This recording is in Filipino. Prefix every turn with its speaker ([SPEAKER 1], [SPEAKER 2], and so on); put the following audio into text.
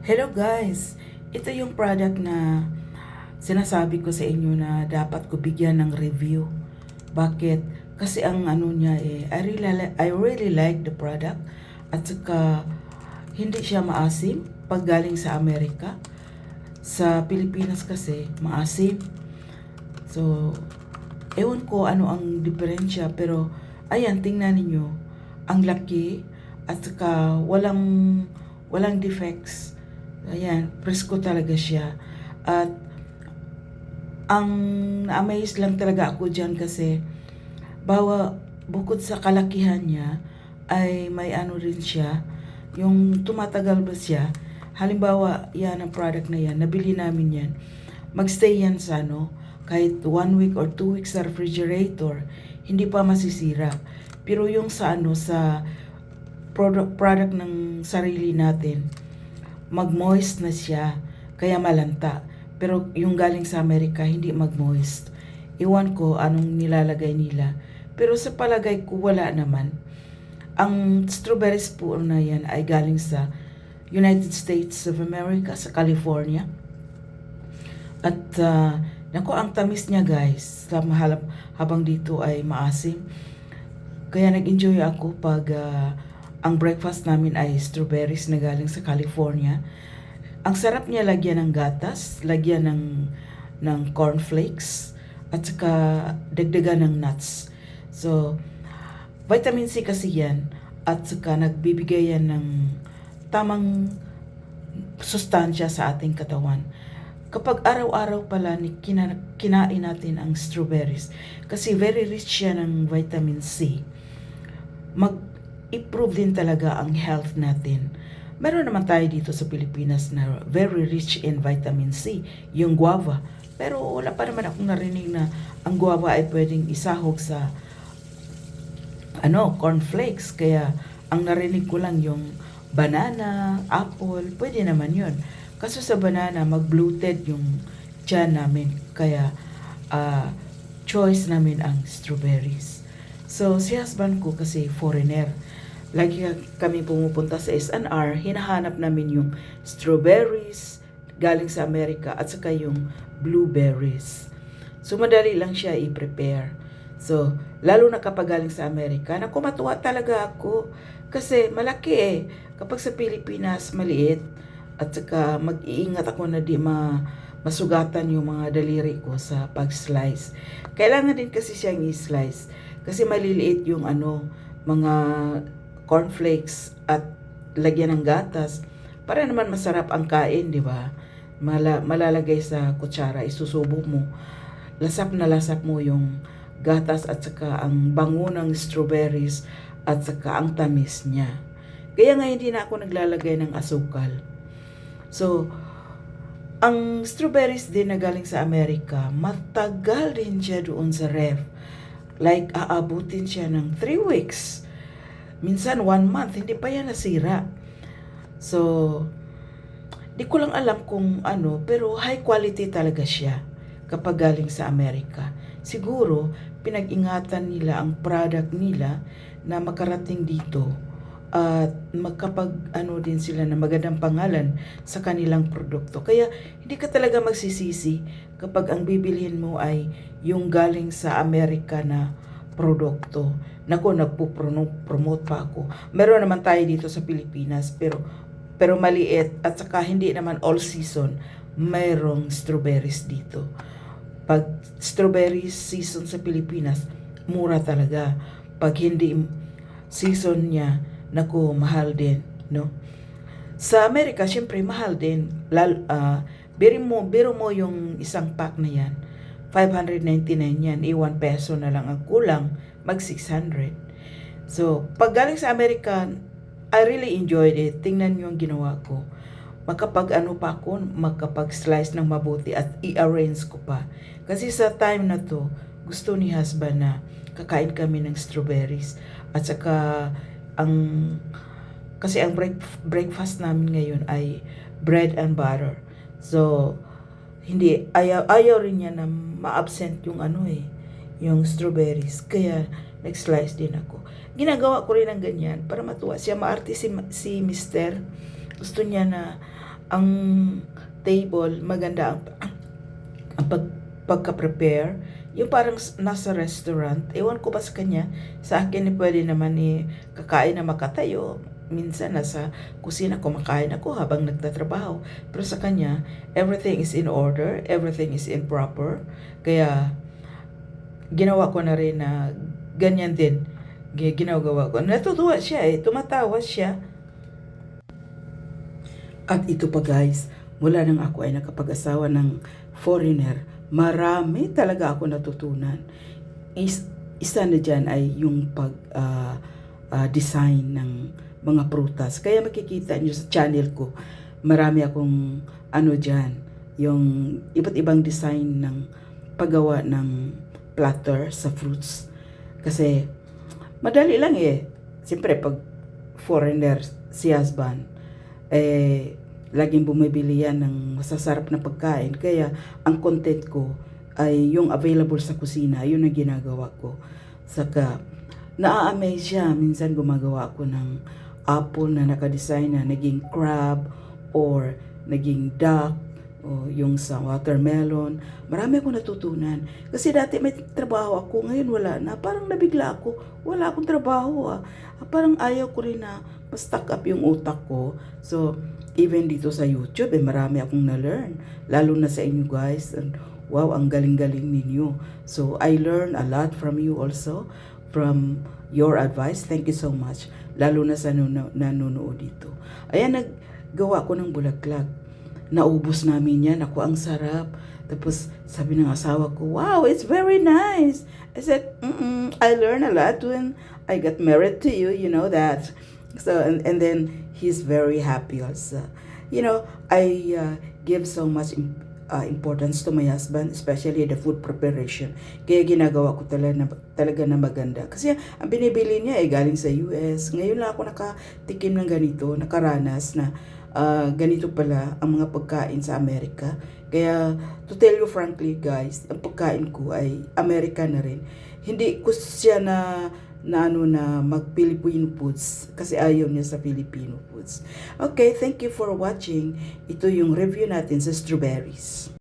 [SPEAKER 1] Hello guys! Ito yung product na sinasabi ko sa inyo na dapat ko bigyan ng review. Bakit? Kasi ang ano niya I really like the product at saka hindi siya maasim pag galing sa Amerika. Sa Pilipinas kasi maasim. So, ewan ko ano ang diferensya pero ayan, tingnan ninyo. Ang laki at saka walang defects. Ayan, presko talaga siya. At ang na-amaze lang talaga ako dyan kasi bukod sa kalakihan niya, ay may ano rin siya, yung tumatagal ba siya. Halimbawa, yan ang product na yan, nabili namin yan. Magstay yan sa kahit 1 week or 2 weeks sa refrigerator, hindi pa masisira. Pero yung sa product ng sarili natin, mag-moist na siya, kaya malanta. Pero yung galing sa Amerika, hindi mag-moist. Iwan ko anong nilalagay nila. Pero sa palagay ko, wala naman. Ang strawberries po na yan ay galing sa United States of America, sa California. At naku, ang tamis niya guys, habang dito ay maasim. Kaya nag-enjoy ako pag ang breakfast namin ay strawberries na galing sa California. Ang sarap niya lagyan ng gatas, lagyan ng cornflakes, at saka dagdagan ng nuts. So, vitamin C kasi yan, at saka nagbibigay yan ng tamang sustansya sa ating katawan. Kapag araw-araw pala kinain natin ang strawberries, kasi very rich siya ng vitamin C, mag-improve din talaga ang health natin. Meron naman tayo dito sa Pilipinas na very rich in vitamin C, yung guava. Pero wala pa naman akong narinig na ang guava ay pwedeng isahog sa cornflakes. Kaya ang narinig ko lang yung banana, apple, pwede naman yun. Kaso sa banana, mag-bloated yung tiyan namin. Kaya choice namin ang strawberries. So, si husband ko kasi foreigner. Lagi kami pumupunta sa SNR, hinahanap namin yung strawberries galing sa Amerika at saka yung blueberries. So, madali lang siya i-prepare. So, lalo na kapag galing sa Amerika, naku, matuwa talaga ako. Kasi malaki Kapag sa Pilipinas, maliit. At saka mag-iingat ako na di masugatan yung mga daliri ko sa pag-slice. Kailangan din kasi siyang i-slice. Kasi maliliit yung mga cornflakes at lagyan ng gatas para naman masarap ang kain, di ba? Malalagay sa kutsara, isusubo mo. Lasap na lasap mo yung gatas at saka ang bango ng strawberries at saka ang tamis niya. Kaya nga hindi na ako naglalagay ng asukal. So, ang strawberries din na galing sa Amerika, matagal din siya doon sa ref. Like, aabutin siya ng 3 weeks. Minsan 1 month, hindi pa yan nasira. So, di ko lang alam kung pero high quality talaga siya kapag galing sa Amerika. Siguro, pinag-ingatan nila ang product nila na makarating dito at magkapag din sila na magandang pangalan sa kanilang produkto. Kaya hindi ka talaga magsisisi kapag ang bibilhin mo ay yung galing sa Amerika na produkto. Naku, nagpo-promote pa ako. Meron naman tayo dito sa Pilipinas pero maliit at saka hindi naman all season mayroong strawberries dito. Pag strawberries season sa Pilipinas, mura talaga. Pag hindi season niya, naku, mahal din, no? Sa Amerika, syempre, mahal din. Biro mo yung isang pack na yan. 599 yan. 1 peso na lang ang kulang. Mag 600. So, pag galing sa Amerika, I really enjoyed it. Tingnan nyo ang ginawa ko. Makapag-slice ng mabuti at i-arrange ko pa. Kasi sa time na to, gusto ni husband na kakain kami ng strawberries. At saka, kasi ang breakfast namin ngayon ay bread and butter. So, ayaw rin niya na ma-absent yung yung strawberries. Kaya, nag-slice din ako. Ginagawa ko rin ng ganyan para matuwa siya. Maarte si Mister. Gusto niya na ang table, maganda ang pagka-prepare. Yung parang nasa restaurant, ewan ko ba sa kanya, sa akin pwede naman kakain na makatayo. Minsan nasa kusina kumakain ako habang nagtatrabaho. Pero sa kanya, everything is in order, everything is in proper. Kaya ginawa ko na rin na ganyan din. Ginagawa ko. Natutuwa siya tumatawa siya. At ito pa guys, mula nang ako ay nakapag-asawa ng foreigner, marami talaga ako natutunan. Isa na dyan ay yung design ng mga prutas. Kaya makikita nyo sa channel ko, marami akong dyan, yung iba't ibang design ng paggawa ng platter sa fruits. Kasi madali lang Siyempre pag foreigner si husband, laging bumibili yan ng masasarap na pagkain. Kaya ang content ko ay yung available sa kusina, yun ang ginagawa ko. Saka naa-amaze siya, minsan gumagawa ako ng apple na nakadesign na naging crab or naging duck o yung sa watermelon. Marami akong natutunan. Kasi dati may trabaho ako, ngayon wala na. Parang nabigla ako, wala akong trabaho Parang ayaw ko rin na ma-stuck up yung utak ko. So, even dito sa YouTube, marami akong na-learn. Lalo na sa inyo guys. And, wow, ang galing-galing ninyo. So, I learn a lot from you also. From your advice. Thank you so much. Lalo na sa nanonood dito. Ayan, naggawa ko ng bulaklak. Naubos namin yan. Ako, ang sarap. Tapos, sabi ng asawa ko, wow, it's very nice. I said, I learned a lot when I got married to you, you know that. So, and then, he's very happy also. You know, I give so much importance to my husband, especially the food preparation. Kaya ginagawa ko talaga na maganda. Kasi ang binibili niya galing sa US. Ngayon lang ako nakatikim ng ganito, nakaranas na ganito pala ang mga pagkain sa Amerika. Kaya, to tell you frankly guys, ang pagkain ko ay American na rin. Hindi ko siya na mag-Filipino foods kasi ayaw niya sa Filipino foods. Okay, thank you for watching. Ito yung review natin sa strawberries.